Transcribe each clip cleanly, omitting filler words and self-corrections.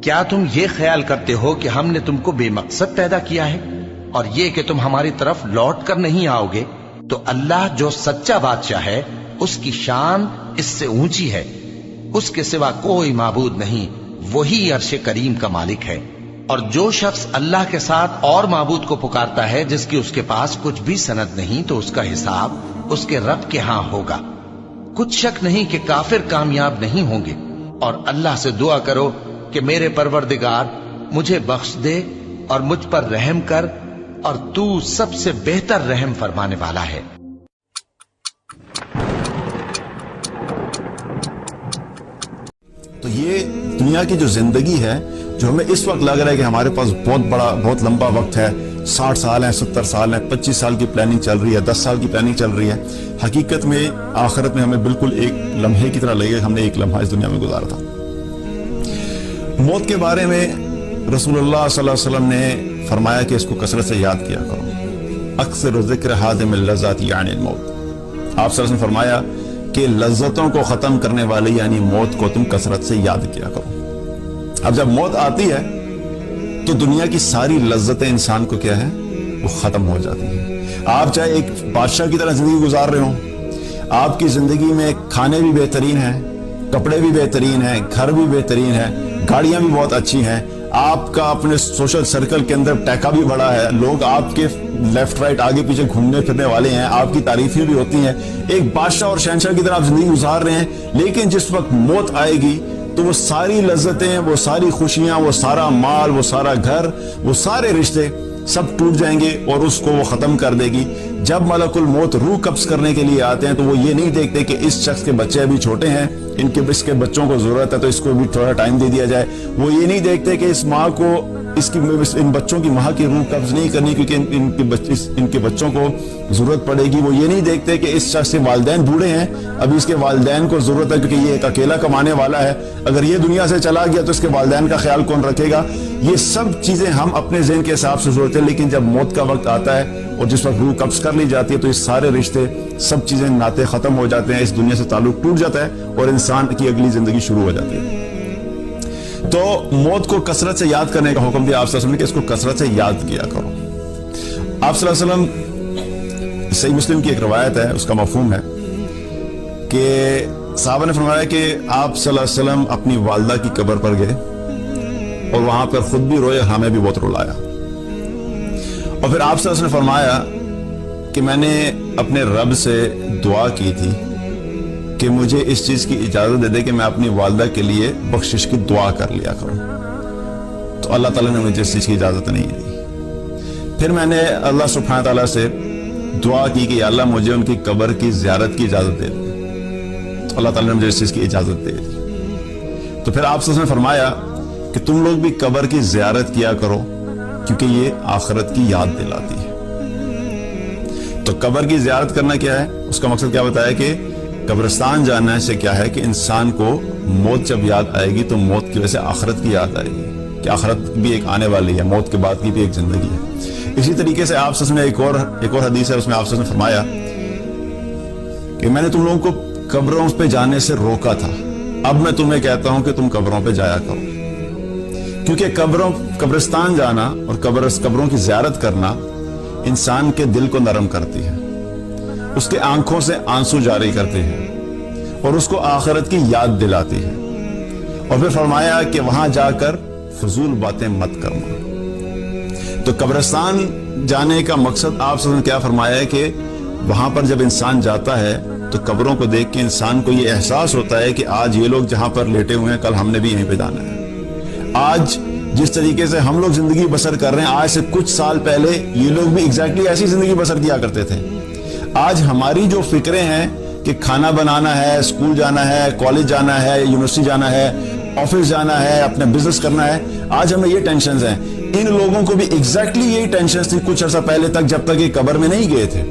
کیا تم یہ خیال کرتے ہو کہ ہم نے تم کو بے مقصد پیدا کیا ہے اور یہ کہ تم ہماری طرف لوٹ کر نہیں آؤ گے؟ تو اللہ جو سچا بادشاہ ہے اس کی شان اس سے اونچی ہے، اس کے سوا کوئی معبود نہیں، وہی عرش کریم کا مالک ہے۔ اور جو شخص اللہ کے ساتھ اور معبود کو پکارتا ہے جس کی اس کے پاس کچھ بھی سند نہیں، تو اس کا حساب اس کے رب کے ہاں ہوگا۔ کچھ شک نہیں کہ کافر کامیاب نہیں ہوں گے، اور اللہ سے دعا کرو کہ میرے پروردگار مجھے بخش دے اور مجھ پر رحم کر، اور تو سب سے بہتر رحم فرمانے والا ہے۔ تو یہ دنیا کی جو زندگی ہے، جو ہمیں اس وقت لگ رہا ہے کہ ہمارے پاس بہت لمبا وقت ہے، 60 سال ہیں، 70 سال ہیں، 25 سال کی پلاننگ چل رہی ہے، 10 سال کی پلاننگ چل رہی ہے، حقیقت میں آخرت میں ہمیں بالکل ایک لمحے کی طرح لگے ہم نے ایک لمحہ اس دنیا میں گزارا تھا۔ موت کے بارے میں رسول اللہ صلی اللہ علیہ وسلم نے فرمایا کہ اس کو کثرت سے یاد کیا کرو، اکثر ذکر حادم اللذات یعنی الموت۔ آپ صلی اللہ علیہ وسلم نے فرمایا کہ لذتوں کو ختم کرنے والے یعنی موت کو تم کثرت سے یاد کیا کرو۔ اب جب موت آتی ہے تو دنیا کی ساری لذتیں انسان کو کیا ہے، وہ ختم ہو جاتی ہیں۔ آپ چاہے ایک بادشاہ کی طرح زندگی گزار رہے ہوں، آپ کی زندگی میں کھانے بھی بہترین ہیں، کپڑے بھی بہترین ہیں، گھر بھی بہترین ہے، گاڑیاں بھی بہت اچھی ہیں، آپ کا اپنے سوشل سرکل کے اندر ٹیکا بھی بڑا ہے، لوگ آپ کے لیفٹ رائٹ آگے پیچھے گھومنے پھرنے والے ہیں، آپ کی تعریفیں بھی ہوتی ہیں، ایک بادشاہ اور شہنشاہ کی طرح آپ زندگی گزار رہے ہیں۔ لیکن جس وقت موت آئے گی تو وہ ساری لذتیں، وہ ساری خوشیاں، وہ سارا مال، وہ سارا گھر، وہ سارے رشتے سب ٹوٹ جائیں گے اور اس کو وہ ختم کر دے گی۔ جب ملک الموت روح قبض کرنے کے لیے آتے ہیں تو وہ یہ نہیں دیکھتے کہ اس شخص کے بچے ابھی چھوٹے ہیں، اس کے بچوں کو ضرورت ہے تو اس کو بھی تھوڑا ٹائم دے دیا جائے، وہ یہ نہیں دیکھتے کہ اس ماں کو ان بچوں کی ماں کی روح قبض نہیں کرنی کیونکہ ان کے بچوں کو ضرورت پڑے گی، وہ یہ نہیں دیکھتے کہ اس شخص کے والدین بوڑھے ہیں، ابھی اس کے والدین کو ضرورت ہے کیونکہ یہ ایک اکیلا کمانے والا ہے، اگر یہ دنیا سے چلا گیا تو اس کے والدین کا خیال کون رکھے گا۔ یہ سب چیزیں ہم اپنے ذہن کے حساب سے سوچتے ہیں، لیکن جب موت کا وقت آتا ہے اور جس وقت روح قبض کر لی جاتی ہے تو یہ سارے رشتے، سب چیزیں، ناطے ختم ہو جاتے ہیں، اس دنیا سے تعلق ٹوٹ جاتا ہے اور انسان کی اگلی زندگی شروع ہو جاتی ہے۔ تو موت کو کثرت سے یاد کرنے کا حکم دیا آپ صلی اللہ علیہ وسلم نے کہ اس کو کثرت سے یاد کیا کرو۔ آپ صلی اللہ علیہ وسلم، صحیح مسلم کی ایک روایت ہے، اس کا مفہوم ہے کہ صحابہ نے فرمایا کہ آپ صلی اللہ علیہ وسلم اپنی والدہ کی قبر پر گئے اور وہاں پر خود بھی روئے، ہمیں بھی بہت رلایا، اور پھر آپ صلی اللہ علیہ وسلم نے فرمایا کہ میں نے اپنے رب سے دعا کی تھی کہ مجھے اس چیز کی اجازت دے دے کہ میں اپنی والدہ کے لیے بخشش کی دعا کر لیا کروں، تو اللہ تعالیٰ نے مجھے اس چیز کی اجازت نہیں دی۔ پھر میں نے اللہ سبحانہ تعالیٰ سے دعا کی کہ یا اللہ مجھے ان کی قبر کی زیارت کی اجازت دے دے، تو اللہ تعالیٰ نے مجھے اس چیز کی اجازت دے دی۔ تو پھر آپ نے فرمایا کہ تم لوگ بھی قبر کی زیارت کیا کرو کیونکہ یہ آخرت کی یاد دلاتی ہے۔ تو قبر کی زیارت کرنا کیا ہے، اس کا مقصد کیا بتایا کہ قبرستان جانا سے کیا ہے کہ انسان کو موت جب یاد آئے گی تو موت کی وجہ سے آخرت کی یاد آئے گی کہ آخرت بھی ایک آنے والی ہے، موت کے بعد کی بھی ایک زندگی ہے۔ اسی طریقے سے آپ نے ایک اور حدیث ہے، اس میں آپ نے فرمایا کہ میں نے تم لوگوں کو قبروں پہ جانے سے روکا تھا، اب میں تمہیں کہتا ہوں کہ تم قبروں پہ جایا کرو، کیونکہ قبرستان جانا اور قبروں کی زیارت کرنا انسان کے دل کو نرم کرتی ہے، اس کے آنکھوں سے آنسو جاری کرتی ہے اور اس کو آخرت کی یاد دلاتی ہے۔ اور پھر فرمایا کہ وہاں جا کر فضول باتیں مت کرنا۔ تو قبرستان جانے کا مقصد آپ سے کیا فرمایا ہے کہ وہاں پر جب انسان جاتا ہے تو قبروں کو دیکھ کے انسان کو یہ احساس ہوتا ہے کہ آج یہ لوگ جہاں پر لیٹے ہوئے ہیں کل ہم نے بھی یہیں پہ جانا ہے۔ آج جس طریقے سے ہم لوگ زندگی بسر کر رہے ہیں، آج سے کچھ سال پہلے یہ لوگ بھی ایگزیکٹلی ایسی زندگی بسر کیا کرتے تھے۔ آج ہماری جو فکریں ہیں کہ کھانا بنانا ہے، اسکول جانا ہے، کالج جانا ہے، یونیورسٹی جانا ہے، آفس جانا ہے، اپنا بزنس کرنا ہے، آج ہمیں یہ ٹینشنز ہیں۔ ان لوگوں کو بھی ایگزیکٹلی یہی ٹینشنز تھی کچھ عرصہ پہلے تک، جب تک یہ قبر میں نہیں گئے تھے۔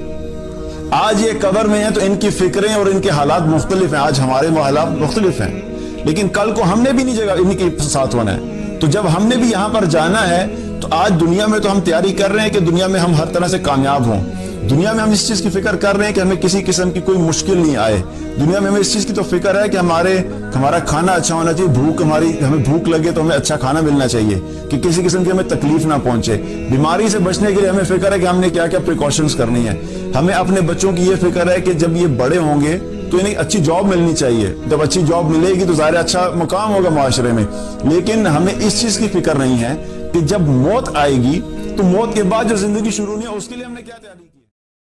آج یہ قبر میں ہیں تو ان کی فکریں اور ان کے حالات مختلف ہیں، آج ہمارے حالات مختلف ہیں، لیکن کل کو ہم نے بھی نہیں جگہ ان کے ساتھ ہونا ہے۔ تو جب ہم نے بھی یہاں پر جانا ہے تو آج دنیا میں تو ہم تیاری کر رہے ہیں کہ دنیا میں ہم ہر طرح سے کامیاب ہوں، دنیا میں ہم اس چیز کی فکر کر رہے ہیں کہ ہمیں کسی قسم کی کوئی مشکل نہیں آئے. دنیا میں ہمیں اس چیز کی تو فکر ہے کہ ہمارا کھانا اچھا ہونا چاہیے, ہمیں بھوک لگے تو ہمیں اچھا کھانا ملنا چاہیے, کہ کسی قسم کی ہمیں تکلیف نہ پہنچے. بیماری سے بچنے کے لیے ہمیں فکر ہے کہ ہم نے کیا کیا پریکاشنز کرنی ہے. ہمیں اپنے بچوں کی یہ فکر ہے کہ جب یہ بڑے ہوں گے تو انہیں اچھی جاب ملنی چاہیے. جب اچھی جاب ملے گی تو ظاہر اچھا مقام ہوگا معاشرے میں. لیکن ہمیں اس چیز کی فکر نہیں ہے کہ جب موت آئے گی تو موت کے بعد جو زندگی شروع نہیں ہے اس کے لیے ہم نے کیا تیاری کی.